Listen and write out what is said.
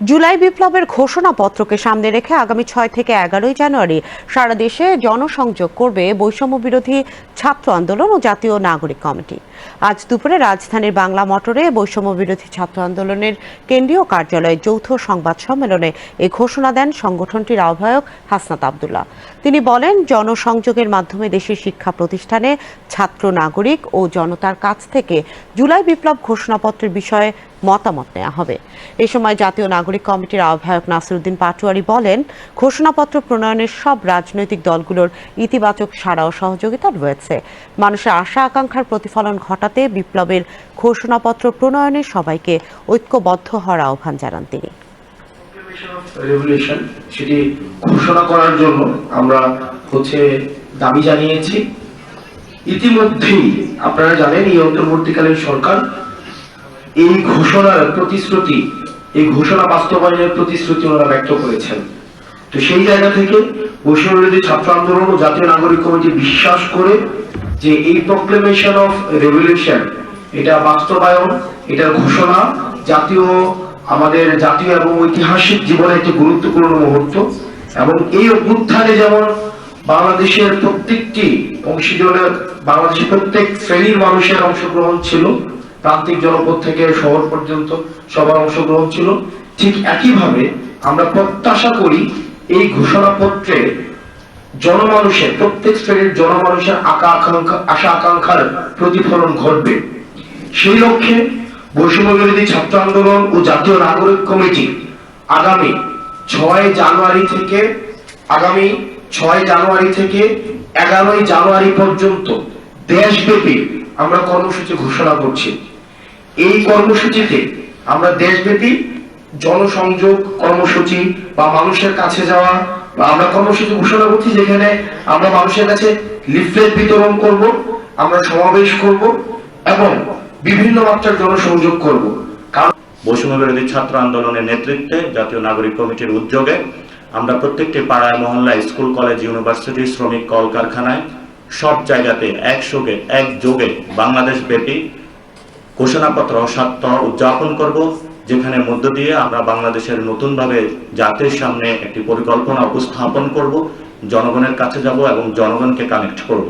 জুলাই বিপ্লবের ঘোষণাপত্রকে সামনে রেখে আগামী 6 থেকে 11 জানুয়ারি সারা দেশে জনসংযোগ করবে বৈষম্য বিরোধী ছাত্র আন্দোলন ও জাতীয় নাগরিক কমিটি। আজ দুপুরে রাজধানীর বাংলা মোটরে বৈষম্য বিরোধী ছাত্র আন্দোলনের কেন্দ্রীয় কার্যালয়ে যৌথ সংবাদ সম্মেলনে এই ঘোষণা দেন সংগঠনটির আহ্বায়ক হাসনাত আব্দুল্লাহ। তিনি বলেন, জনসংযোগের মাধ্যমে দেশের শিক্ষা প্রতিষ্ঠানে ছাত্র, নাগরিক ও জনতার কাছ থেকে জুলাই বিপ্লব ঘোষণাপত্রের বিষয়ে মতামত নেওয়া হবে। এ সময় জাতীয় নাগরিক কমিটির আহ্বায়ক নাসিরউদ্দিন পাটোয়ারী বলেন, ঘোষণাপত্র প্রণয়নের সব রাজনৈতিক দলগুলোর ইতিবাচক সাড়া ও সহযোগিতা রয়েছে। মানুষের আশা আকাঙ্ক্ষার প্রতিফলন ঘটাতে বিপ্লবের ঘোষণাপত্র প্রণয়নে সবাইকে ঐক্যবদ্ধ হওয়ার আহ্বান জানান তিনি। সেটি ঘোষণা করার জন্য আমরা দাবি জানিয়েছি। ইতিমধ্যেই আপনারা জানেন, এই অন্তর্বর্তীকালীন সরকার এই ঘোষণার প্রতিশ্রুতি, এই ঘোষণা বাস্তবায়নের প্রতিশ্রুতি ওনারা ব্যক্ত করেছেন। তো সেই জায়গা থেকে বৈষম্য বিরোধী ছাত্র আন্দোলন ও জাতীয় নাগরিক কমিটি বিশ্বাস করে যে এই প্রক্লেমেশন অফ রেভলিউশন, এটা বাস্তবায়ন, এটার ঘোষণা আমাদের জাতীয় এবং ঐতিহাসিক জীবনে একটি গুরুত্বপূর্ণ মুহূর্ত। এবং এই অভ্যুত্থানে যেমন বাংলাদেশের প্রত্যেকটি অংশীজনের, বাংলাদেশের প্রত্যেক শ্রেণীর মানুষের অংশগ্রহণ ছিল, প্রান্তিক জনপদ থেকে শহর পর্যন্ত সবার অংশগ্রহণ ছিল, ঠিক একইভাবে আমরা প্রত্যাশা করি এই ঘোষণাপত্রে জনমানুষের, প্রত্যেক শ্রেণীর জনমানুষের আশা আকাঙ্ক্ষার প্রতিফলন ঘটবে। সেই লক্ষ্যে বৈষম্য বিরোধী ছাত্র আন্দোলন ও জাতীয় নাগরিক কমিটি আগামী 6 জানুয়ারি থেকে 11 জানুয়ারি পর্যন্ত দেশব্যাপী আমরা কর্মসূচি ঘোষণা করছি। এই কর্মসূচিতে আমরা দেশব্যাপী জনসংযোগ কর্মসূচি বা মানুষের কাছে যাওয়া, বা আমরা কর্মসূচি ঘোষণা করছি যেখানে আমরা মানুষের কাছে লিফলেট বিতরণ করব, আমরা সমাবেশ করব এবং বিভিন্ন মাত্রার জনসংযোগ করব। বৈষম্য বিরোধী ছাত্র আন্দোলনের নেতৃত্বে জাতীয় নাগরিক কমিটির উদ্যোগে আমরা প্রত্যেকটি পাড়ায়, মহল্লায়, স্কুল, কলেজ, ইউনিভার্সিটি, শ্রমিক কলকারখানায়, সব জায়গাতে একযোগে বাংলাদেশ ব্যাপী ঘোষণাপত্র সত্য উদযাপন করব, যেখানে মধ্য দিয়ে আমরা বাংলাদেশের নতুনভাবে জাতির সামনে একটি পরিকল্পনা উপস্থাপন করব, জনগণের কাছে যাব এবং জনগণকে কানেক্ট করব।